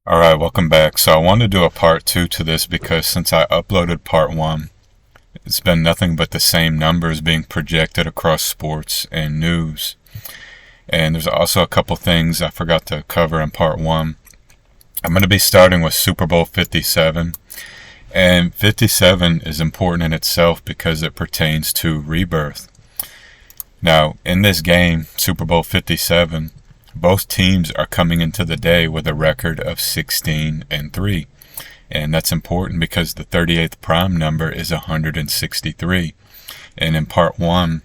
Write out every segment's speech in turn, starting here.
Alright, welcome back. So I wanted to do a part 2 to this because since I uploaded part 1, it's been nothing but the same numbers being projected across sports and news. And there's also a couple things I forgot to cover in part 1. I'm going to be starting with Super Bowl 57. And 57 is important in itself because it pertains to rebirth. Now, in this game, Super Bowl 57, both teams are coming into the day with a record of 16-3. And that's important because the 38th prime number is 163. And in part 1,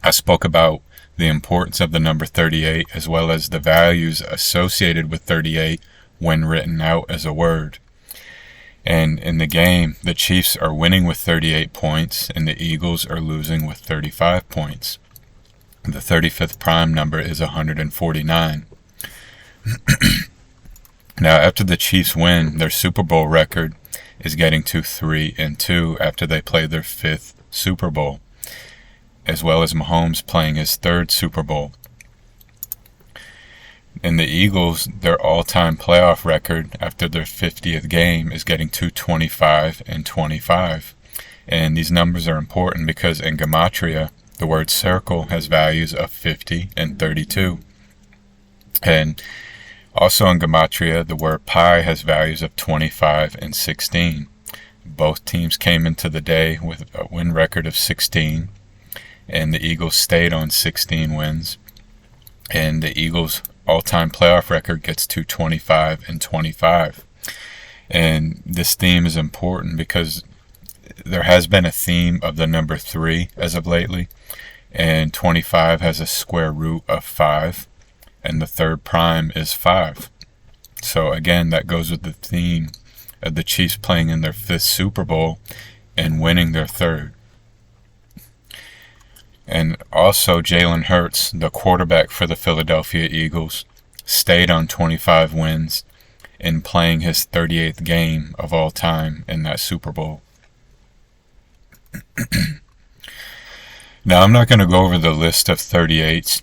I spoke about the importance of the number 38 as well as the values associated with 38 when written out as a word. And in the game, the Chiefs are winning with 38 points and the Eagles are losing with 35 points. The 35th prime number is 149. Now, after the Chiefs win, their Super Bowl record is getting to 3-2 after they play their 5th Super Bowl, as well as Mahomes playing his 3rd Super Bowl. And the Eagles, their all-time playoff record after their 50th game is getting to 25-25. And these numbers are important because in Gematria, the word circle has values of 50 and 32. And also in Gematria, the word pi has values of 25 and 16. Both teams came into the day with a win record of 16, and the Eagles stayed on 16 wins. And the Eagles' all-time playoff record gets to 25-25. And this theme is important because there has been a theme of the number 3 as of lately, and 25 has a square root of 5, and the 3rd prime is 5. So again, that goes with the theme of the Chiefs playing in their 5th Super Bowl and winning their 3rd. And also Jalen Hurts, the quarterback for the Philadelphia Eagles, stayed on 25 wins in playing his 38th game of all time in that Super Bowl. Now, I'm not going to go over the list of 38s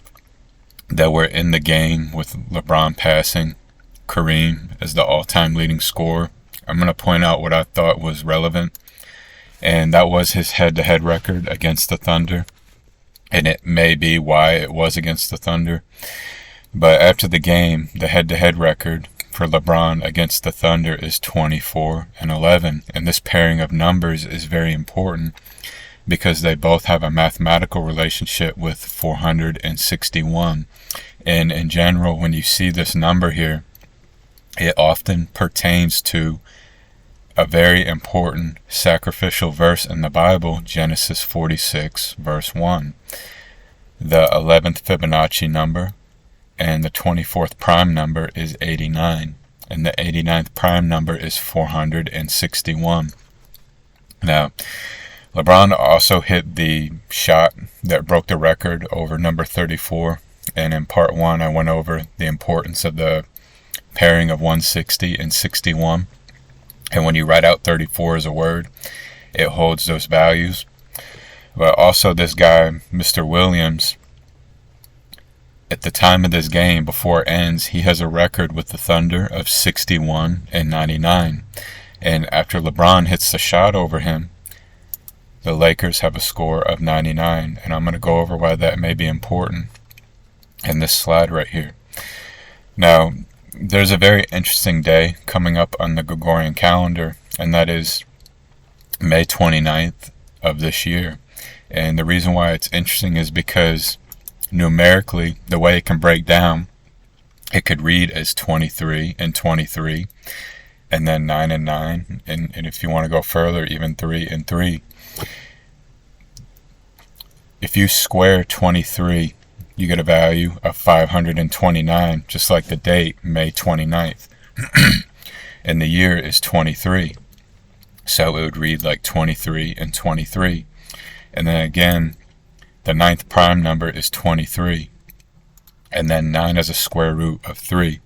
that were in the game with LeBron passing Kareem as the all-time leading scorer. I'm going to point out what I thought was relevant, and that was his head-to-head record against the Thunder, and it may be why it was against the Thunder. But after the game, the head-to-head record for LeBron against the Thunder is 24-11, and this pairing of numbers is very important because they both have a mathematical relationship with 461. And in general, when you see this number here, it often pertains to a very important sacrificial verse in the Bible, Genesis 46, verse 1. The 11th Fibonacci number and the 24th prime number is 89, and the 89th prime number is 461. Now, LeBron also hit the shot that broke the record over number 34, and in part 1 I went over the importance of the pairing of 160 and 61, and when you write out 34 as a word, it holds those values. But also this guy, Mr. Williams, at the time of this game, before it ends, he has a record with the Thunder of 61-99. And after LeBron hits the shot over him, the Lakers have a score of 99. And I'm going to go over why that may be important in this slide right here. Now, there's a very interesting day coming up on the Gregorian calendar, and that is May 29th of this year. And the reason why it's interesting is because numerically, the way it can break down, it could read as 23-23, and then 9-9, and if you want to go further, even 3-3. If you square 23, you get a value of 529, just like the date, May 29th. And the year is 23. So it would read like 23-23. And then again, the 9th prime number is 23. And then 9 is a square root of 3.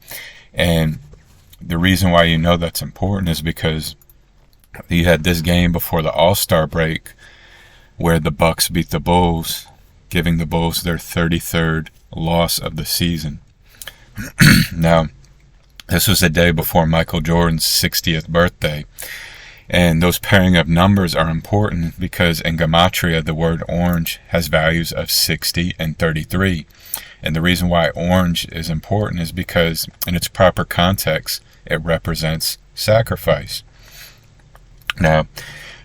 And the reason why you know that's important is because you had this game before the All-Star break where the Bucks beat the Bulls, giving the Bulls their 33rd loss of the season. Now, This was the day before Michael Jordan's 60th birthday. And those pairing of numbers are important because in Gematria, the word orange has values of 60 and 33. And the reason why orange is important is because in its proper context, it represents sacrifice. Now,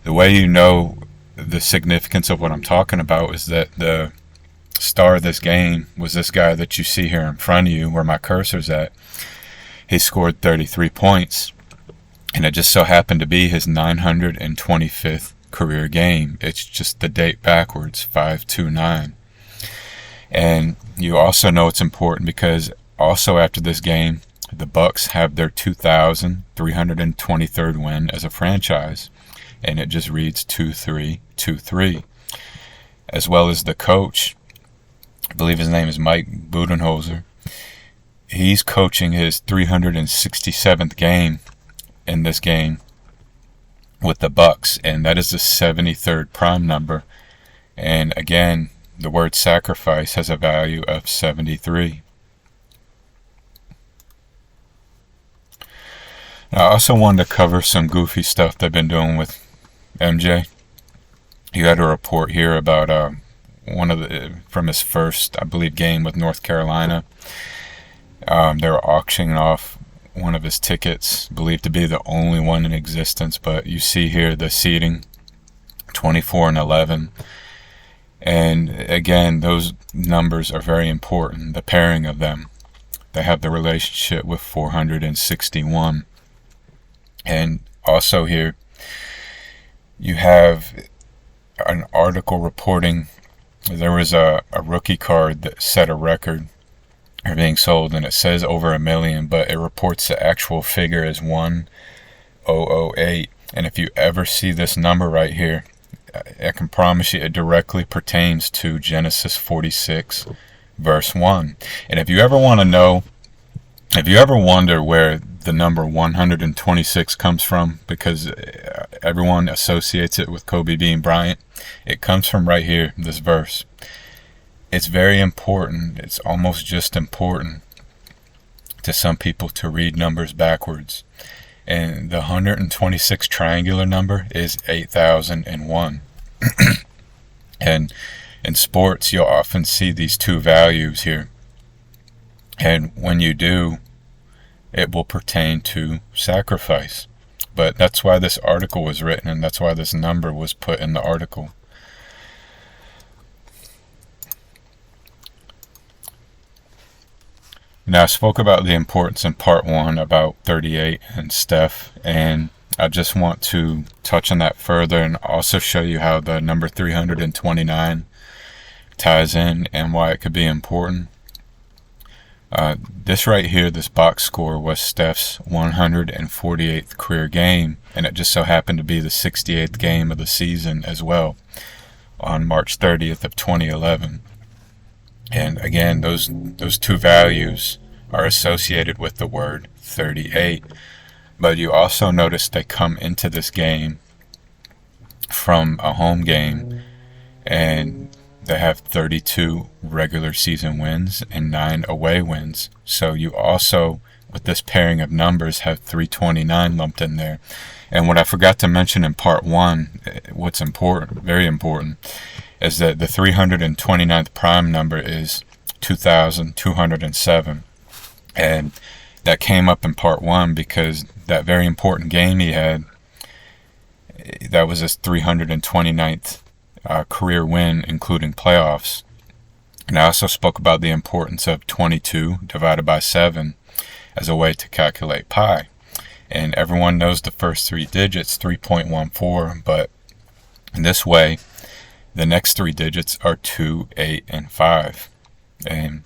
the way you know the significance of what I'm talking about is that the star of this game was this guy that you see here in front of you where my cursor's at. He scored 33 points, and it just so happened to be his 925th career game. It's just the date backwards, 529. And you also know it's important because also after this game, the Bucks have their 2,323rd win as a franchise, and it just reads 2-3-2-3. As well as the coach, I believe his name is Mike Budenholzer. He's coaching his 367th game in this game with the Bucks, and that is the 73rd prime number. And again, the word sacrifice has a value of 73. Now, I also wanted to cover some goofy stuff they've been doing with MJ. You had a report here about from his first, I believe, game with North Carolina. They were auctioning off one of his tickets, believed to be the only one in existence, but you see here the seating, 24 and 11. And again, those numbers are very important, the pairing of them. They have the relationship with 461. And also here, you have an article reporting there was a rookie card that set a record are being sold, and it says over 1 million, but it reports the actual figure as 1008. And if you ever see this number right here, I can promise you it directly pertains to Genesis 46 verse 1. And if you ever want to know, if you ever wonder where the number 126 comes from, because everyone associates it with Kobe being Bryant, it comes from right here, this verse. It's very important. It's almost just important to some people to read numbers backwards. And the 126 triangular number is 8001. And in sports, you'll often see these two values here. And when you do, it will pertain to sacrifice. But that's why this article was written, and that's why this number was put in the article. Now, I spoke about the importance in part 1 about 38 and Steph, and I just want to touch on that further and also show you how the number 329 ties in and why it could be important. This right here, this box score, was Steph's 148th career game, and it just so happened to be the 68th game of the season as well, on March 30th of 2011. And again, those two values are associated with the word 38. But you also notice they come into this game from a home game, and they have 32 regular season wins and 9 away wins. So you also, with this pairing of numbers, have 329 lumped in there. And what I forgot to mention in part 1, what's important, very important, is that the 329th prime number is 2,207. And that came up in part 1 because that very important game he had, that was his 329th career win, including playoffs. And I also spoke about the importance of 22 divided by 7 as a way to calculate pi. And everyone knows the first 3 digits, 3.14, but in this way, the next 3 digits are 2, 8, and 5. And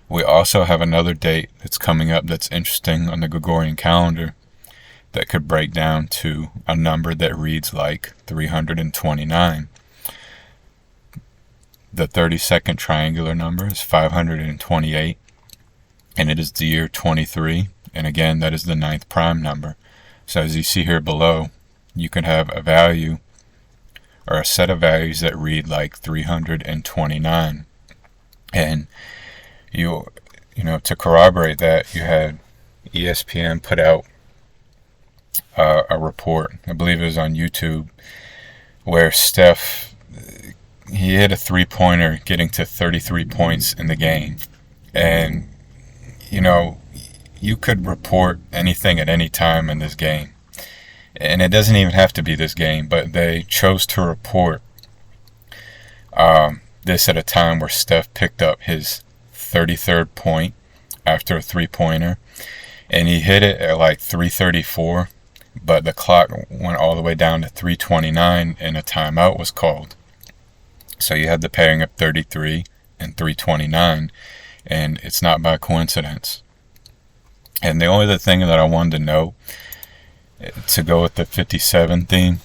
we also have another date that's coming up that's interesting on the Gregorian calendar that could break down to a number that reads like 329. The 32nd triangular number is 528, and it is the year 23. And again, that is the 9th prime number. So as you see here below, you can have a value or a set of values that read like 329. And you know, to corroborate that, you had ESPN put out a report, I believe it was on YouTube, where Steph, he hit a three-pointer getting to 33 points in the game. And, you know, you could report anything at any time in this game. And it doesn't even have to be this game, but they chose to report this at a time where Steph picked up his 33rd point after a three-pointer. And he hit it at like 3:34, but the clock went all the way down to 3:29 and a timeout was called. So you had the pairing of 33 and 3:29, and it's not by coincidence. And the only other thing that I wanted to know, to go with the 57 theme,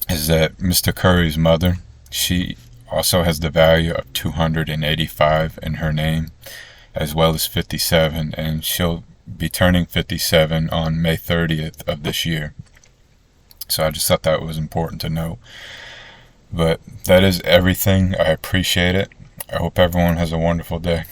is that Mr. Curry's mother, she also has the value of 285 in her name, as well as 57, and she'll be turning 57 on May 30th of this year. So I just thought that was important to know. But that is everything. I appreciate it. I hope everyone has a wonderful day.